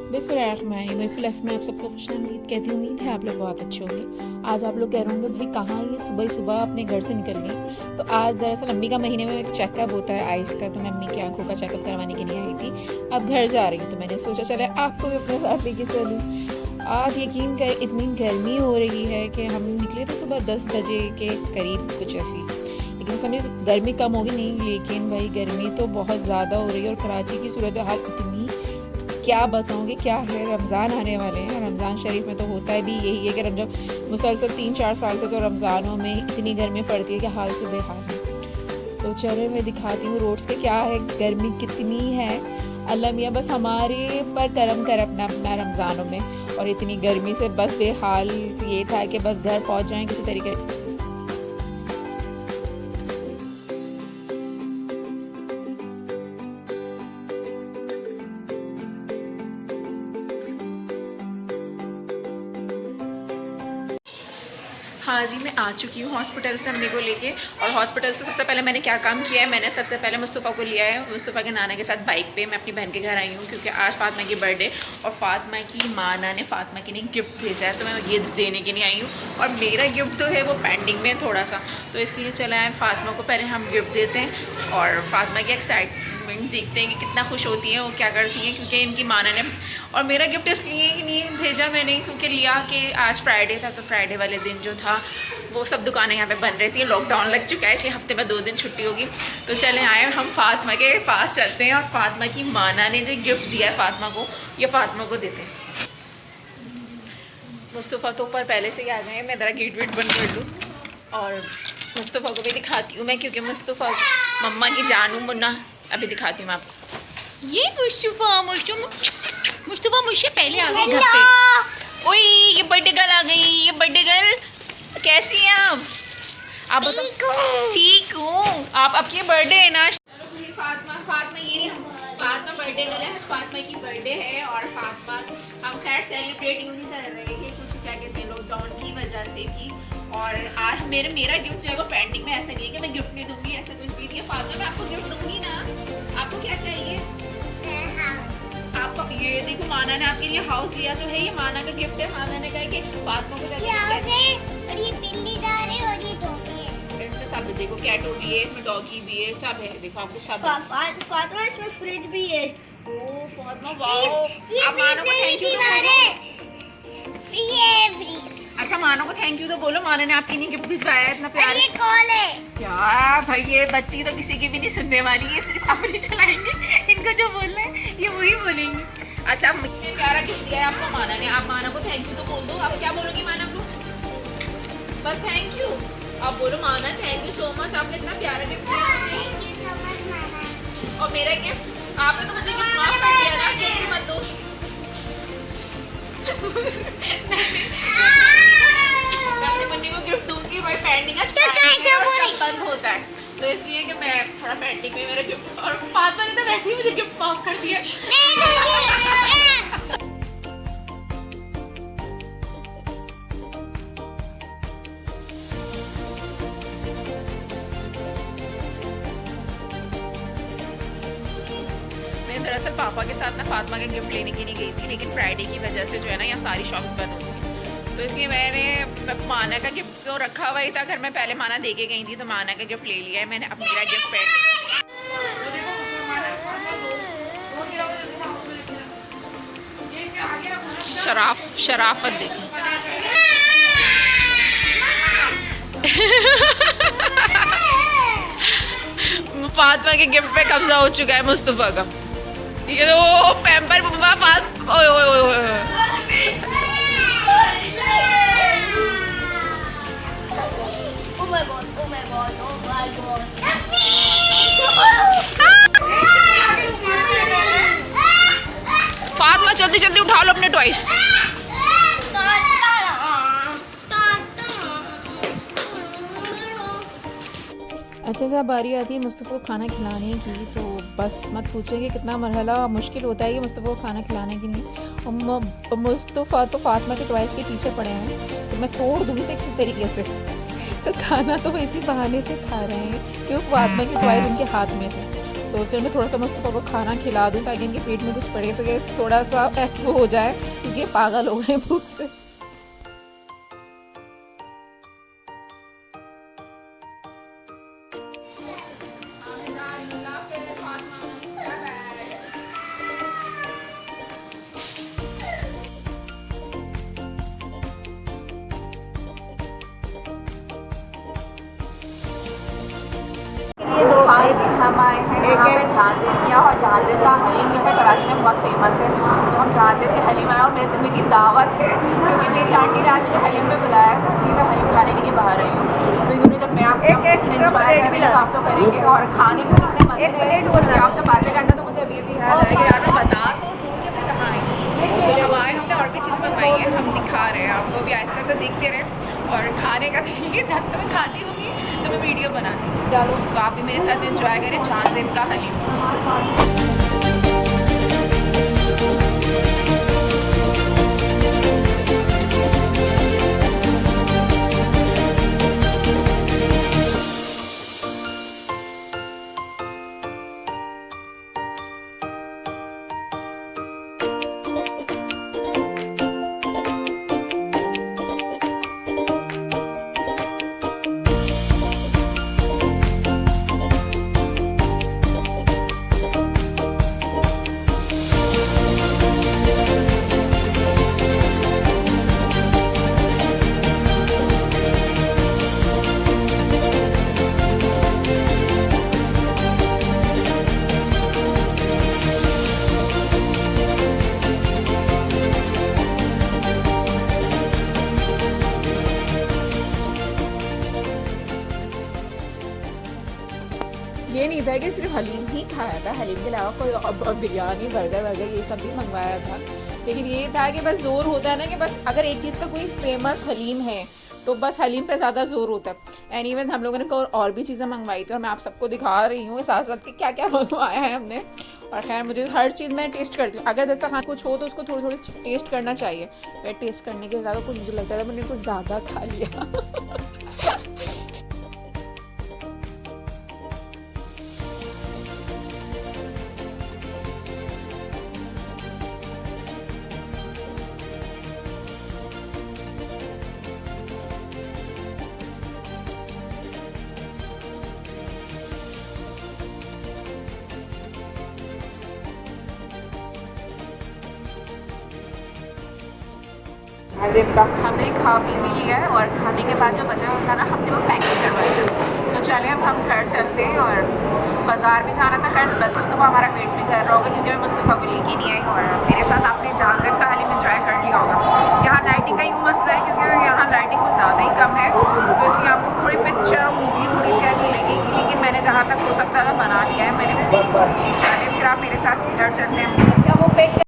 बिस्मिल्लाहिर्रहमानिर्रहीम में आप सबको खुशआमदीद कहती हूँ। उम्मीद है आप लोग बहुत अच्छे होंगे। आज आप लोग कह रहे होंगे भाई कहाँ ये सुबह सुबह अपने घर से निकल गई। तो आज दरअसल अम्मी का महीने में एक चेकअप होता है आइस का, तो मैं अम्मी की आंखों का चेकअप करवाने के लिए आई थी। अब घर जा रही हूँ तो मैंने सोचा चले आपको भी अपने साथ लेके चलूँ। आज यकीन कर इतनी गर्मी हो रही है कि हम निकले तो सुबह 10 बजे के करीब कुछ ऐसी, लेकिन समझ गर्मी कम होगी नहीं, लेकिन भाई गर्मी तो बहुत ज़्यादा हो रही है। और कराची की सूरत हाल इतनी क्या बताऊँगी क्या है। रमज़ान आने वाले हैं, रमज़ान शरीफ में तो होता है भी यही है कि जब मुसलसल 3-4 साल से तो रमज़ानों में इतनी गर्मी पड़ती है कि हाल से बेहाल है। तो चलो मैं दिखाती हूँ रोड्स पे क्या है, गर्मी कितनी है। अल्लाह मियाँ बस हमारे पर करम कर अपना रमज़ानों में। और इतनी गर्मी से बस बेहाल ये था कि बस घर पहुँच जाएँ किसी तरीके। हाँ जी, मैं आ चुकी हूँ हॉस्पिटल से अम्मी को लेके। और हॉस्पिटल से सबसे पहले मैंने क्या काम किया है, मैंने सबसे पहले मुस्तफ़ा को लिया है। मुस्तफ़ा के नाना के साथ बाइक पे मैं अपनी बहन के घर आई हूँ, क्योंकि आज फातिमा की बर्थडे और फातिमा की माना ने फातिमा के लिए गिफ्ट भेजा है, तो मैं ये देने के लिए आई हूँ। और मेरा गिफ्ट तो है वो पेंडिंग में थोड़ा सा, तो इसलिए चला है फातिमा को पहले हम गिफ्ट देते हैं और फातिमा की एक्साइटमेंट देखते हैं कि कितना खुश होती हैं, वो क्या करती हैं। क्योंकि इनकी माना ने और मेरा गिफ्ट इसलिए नहीं भेजा मैंने क्योंकि लिया कि आज फ्राइडे था, तो फ्राइडे वाले दिन जो था वो सब दुकानें यहाँ पे बंद रहती हैं, लॉकडाउन लग चुका है, इसलिए हफ्ते में 2 दिन छुट्टी होगी। तो चले आए हम फातिमा के पास चलते हैं और फातिमा की माना ने जो गिफ्ट दिया है फातिमा को, ये फातिमा को देते हैं। मुस्तफ़ा तो ऊपर पहले से ही आ गए, मैं ज़रा गेट वेट बंद कर लूँ और मुस्तफ़ा को भी दिखाती हूँ मैं, क्योंकि मुस्तफ़ा मम्मा की जानू मुन्ना। अभी दिखाती हूँ मैं आपको। ये मुस्तफ़ा मुझसे पहले आ गए घर पे। ओए ये बर्थडे गर्ल आ गई, ये बर्थडे गर्ल कैसी हैं आप बताओ। ठीक हूँ, आप आपकी बर्थडे है ना। फातिमा ये फातिमा बर्थडे गर्ल है, फातिमा की बर्थडे है। और फातिमा हम खैर सेलिब्रेट यूँ नहीं कर रहे थे, कुछ क्या कहते हैं लॉकडाउन की वजह से भी। और आज मेरा गिफ्ट जो है वो पेंडिंग में, ऐसा नहीं है कि मैं गिफ्ट नहीं दूंगी, ऐसा कुछ भी नहीं है। फातिमा मैं आपको गिफ्ट दूंगी ना, आपको क्या चाहिए। आपको ये देखो माना ने आपके लिए हाउस लिया तो है, ये माना का गिफ्ट है। माना ने कहा कि फातिमा को और ये बिल्लीदार है और ये डॉगी है। इसमें सब देखो, कैट भी है, इसमें डॉगी भी है, सब है। देखो आपको सब फातिमा इसमें फ्रिज भी है। ओ फातिमा वाओ, आप मानो को थैंक यू तो बोलो। फ्री है फ्री। अच्छा मानो को थैंक यू तो बोलो, माना ने आपके लिए गिफ्ट भिजवाया है इतना प्यार। ये कॉल है क्या भाई, ये बच्ची तो किसी की भी नहीं सुनने वाली, ये सिर्फ अपनी चलाएंगे, इनको जो बोलना है ये वही बोलेंगे। अच्छा मुझे प्यारा गिफ्ट दिया है आपको माना ने, आप माना को थैंक यू तो बोल दो। आप क्या बोलोगी माना को, बस थैंक यू आप बोलो। माना थैंक यू सो मच, आपने इतना प्यारा गिफ्ट दिया मुझे। और मेरा गिफ्ट आपने तो मुझे गिफ्ट माफ कर दिया ना, गिफ्ट मत दो। अपनी मन्नी को गिफ्ट दूंगी, भाई पेंडिंग बंद होता है, तो इसलिए कि मैं थोड़ा पेंडिंग में मेरा गिफ्ट। और फातिमा ने तो वैसे ही मुझे गिफ्ट माफ कर दिया। मैं दरअसल पापा के साथ ना फातिमा का गिफ्ट लेने के लिए गई थी, लेकिन फ्राइडे की वजह से जो है ना यहाँ सारी शॉप्स बंद होती हैं, तो इसलिए मैंने माना का गिफ्ट तो रखा हुआ ही था घर में। पहले माना दे के गई थी, तो माना का गिफ्ट ले लिया है मैंने। अब मेरा गिफ्ट पेंडिंग। शराफत देखी। फातिमा के गिफ्ट पे कब्जा हो चुका है मुस्तफ़ा का। ये तो पैम्पर मम्मा ओए ओए ओए फातिमा जल्दी जल्दी उठा लो अपने टॉयज। अच्छा जब बारी आती है मुस्तफ़ा को खाना खिलाने की, तो बस मत पूछेंगे कितना मरहला मुश्किल होता है ये मुस्तफ़ा को खाना खिलाने के लिए। मुस्तफ़ा तो फातिमा के टॉयज के पीछे पड़े हैं, तो मैं तोड़ दूँगी इसे किसी तरीके से। तो खाना तो इसी बहाने से खा रहे हैं क्योंकि फातिमा के टॉयज उनके हाथ में थे। तो चल मैं थोड़ा सा मुस्तफ़ा को खाना खिला दूँ ताकि इनके पेट में कुछ पड़े तो ये थोड़ा सा एक्टिव हो जाए, क्योंकि ये पागल हो गए भूख से। हाँ जी, हम आए हैं यहाँ पे झांझरिया, और झांझर का हलीम जो है कराची में बहुत फेमस है। तो हम झांझर के हलीम आए और मेरी दावत है, क्योंकि मेरी आंटी ने आज मुझे हलीम में बुलाया था, इसलिए मैं हलीम खाने के लिए बाहर आई हूँ। तो यूँ जब मैं आपको एंजॉय कर रही हूँ आप तो करेंगे, और खाने में इतने मजे हैं आपसे बातें करना तो मुझे अभी अभी याद आएगी। यार मैं बता तो दूँ कि मैं कहाँ आई हूँ। हम आए, हमने और भी चीज़ मंगवाई है, हम दिखा रहे हैं आपको भी, आहिस्ता तो देखते रहे। और खाने का देखिए, जब तक मैं खाती रहूँगी तो मैं वीडियो बनाती हूँ, डालो तो आप भी मेरे साथ एंजॉय करें झांझर का हलीम। ये नहीं था कि सिर्फ हलीम ही खाया था, हलीम के अलावा कोई और बिरयानी बर्गर ये सब भी मंगवाया था। लेकिन ये था कि बस जोर होता है ना कि बस अगर एक चीज़ का कोई फेमस हलीम है तो बस हलीम पे ज़्यादा जोर होता है। एनीवेज हम लोगों ने और भी चीज़ें मंगवाई थी और मैं आप सबको दिखा रही हूँ साथ साथ कि क्या क्या मंगवाया है हमने। और खैर मुझे हर चीज़ मैं टेस्ट करती हूँ, अगर दस्तरखान कुछ हो तो उसको थोड़ी थोड़ी टेस्ट करना चाहिए। मैं टेस्ट करने के ज़्यादा कुछ मुझे लगता था मैंने कुछ ज़्यादा खा लिया। हमने खा पी भी लिया है, और खाने के बाद जो बचा होता है ना हमने वो पैकिंग करवाई है। तो चले अब हम घर चलते हैं, और बाज़ार भी जाना था। खैर बस मुस्तफ़ा हमारा पेट भी कर रहा होगा क्योंकि मैं मुस्तफ़ा को लेके नहीं आई, और मेरे साथ आपने झांझर का हलीम एंजॉय कर लिया होगा। यहाँ लाइटिंग का यूँ मसला है क्योंकि यहाँ लाइटिंग कुछ ज़्यादा ही कम है, तो इसलिए आपको थोड़ी पिक्चर मूवी थोड़ी सी ऐसी लगेगी, लेकिन मैंने जहाँ तक हो सकता था बना लिया है मैंने। चलिए फिर आप मेरे साथ घर चलते हैं। क्या वो पैक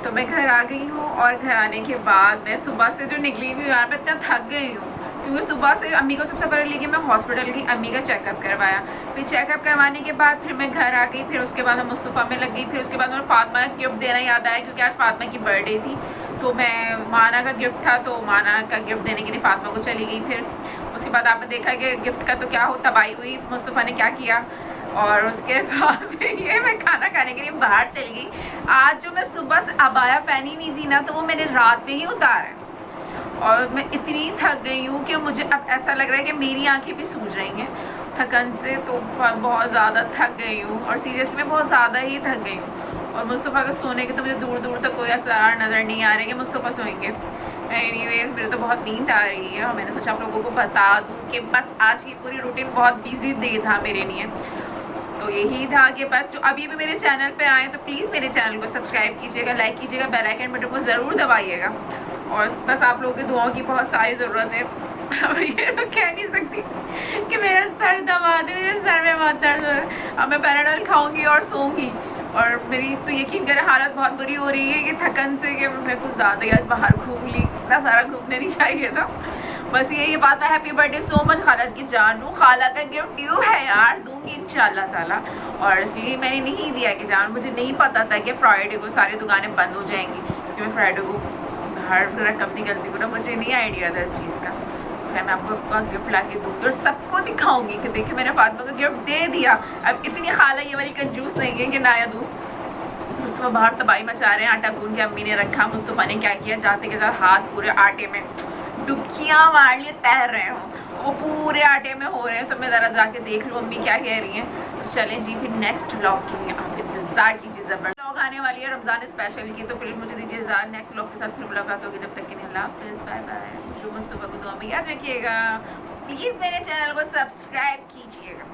तो मैं घर आ गई हूँ, और घर आने के बाद मैं सुबह से जो निकली हुई यार मैं इतना थक गई हूँ, क्योंकि सुबह से अम्मी को सबसे पहले लेके मैं हॉस्पिटल गई, अम्मी का चेकअप करवाया। फिर चेकअप करवाने के बाद फिर मैं घर आ गई, फिर उसके बाद मैं मुस्तफ़ा में लग गई। फिर उसके बाद मुझे फातिमा का गिफ्ट देना याद आया, क्योंकि आज फातिमा की बर्थडे थी, तो मैं माना का गिफ्ट था, तो माना का गिफ्ट देने के लिए फातिमा को चली गई। फिर उसके बाद आपने देखा कि गिफ्ट का तो क्या हो तबाही हुई, मुस्तफ़ा ने क्या किया। और उसके बाद ये मैं खाना खाने के लिए बाहर चली गई। आज जो मैं सुबह से अबाया पहनी हुई थी ना, तो वो मैंने रात में ही उतारा है, और मैं इतनी थक गई हूँ कि मुझे अब ऐसा लग रहा है कि मेरी आंखें भी सूज रही हैं थकन से। तो बहुत ज़्यादा थक गई हूँ, और सीरियसली मैं बहुत ज़्यादा ही थक गई हूँ। और मुस्तफ़ा के सोने के तो मुझे दूर दूर तक कोई असर नज़र नहीं आ रहे कि मुस्तफ़ा सोएंगे। एनीवेज मेरे तो बहुत नींद आ रही है और मैंने सोचा आप लोगों को बता दूँ कि बस आज की पूरी रूटीन बहुत बिजी डे था मेरे लिए। तो यही था कि बस जो अभी भी मेरे चैनल पे आए तो प्लीज़ मेरे चैनल को सब्सक्राइब कीजिएगा, लाइक कीजिएगा, बेल आइकन बटन को ज़रूर दबाइएगा और बस आप लोगों की दुआओं की बहुत सारी ज़रूरत है। अब ये तो कह नहीं सकती कि मेरा सर दबा दे, मेरे सर में बहुत दर्द हो रहा है। अब मैं पैराडॉल खाऊंगी और सोऊंगी और मेरी तो यकीन करें हालत बहुत बुरी हो रही है कि थकन से कि मैं कुछ ज़्यादा ही आज बाहर घूम ली, इतना सारा घूमने नहीं चाहिए था। बस ये बात है। हैप्पी बर्थडे सो मच खाला की जान, खाला का गिफ्ट ड्यू है यार, दूंगी इंशाल्लाह ताला। और इसलिए मैंने नहीं दिया कि जान, मुझे नहीं पता था कि फ्राइडे को सारी दुकानें बंद हो जाएंगी क्योंकि मैं फ्राइडे को बाहर रकम निकलती हूँ ना, मुझे नहीं आइडिया था इस चीज़ का। फिर मैं आपको गिफ्ट ला के दूँगी और सबको दिखाऊंगी कि देखिए मैंने फातिमा को गिफ्ट दे दिया। अब इतनी खाला ये वाली कंजूस नहीं है कि ना या दूँ। मुस्तफ़ा बाहर तबाही मचा रहे हैं, आटा गूंद के अम्मी ने रखा। मुस्तफ़ा ने क्या किया, जाते के साथ हाथ पूरे आटे में डुबकियाँ मार लिए, तैर रहे हो, वो पूरे आटे में हो रहे हैं। तो मैं ज़रा जाके देख लूँ अम्मी क्या कह रही हैं। तो चलें जी, फिर नेक्स्ट व्लॉग के लिए आप इंतज़ार कीजिए। ज़बरदस्त व्लॉग आने वाली है रमज़ान स्पेशल की, तो प्लीज़ मुझे दीजिए इजाज़त। नेक्स्ट व्लॉग के साथ फिर मुलाकात होगी, जब तक के लिए अल्लाह हाफ़िज़, बाय बाय। जो मुस्तफ़ा को दुआ में याद रखिएगा, प्लीज़ मेरे चैनल को सब्सक्राइब कीजिएगा।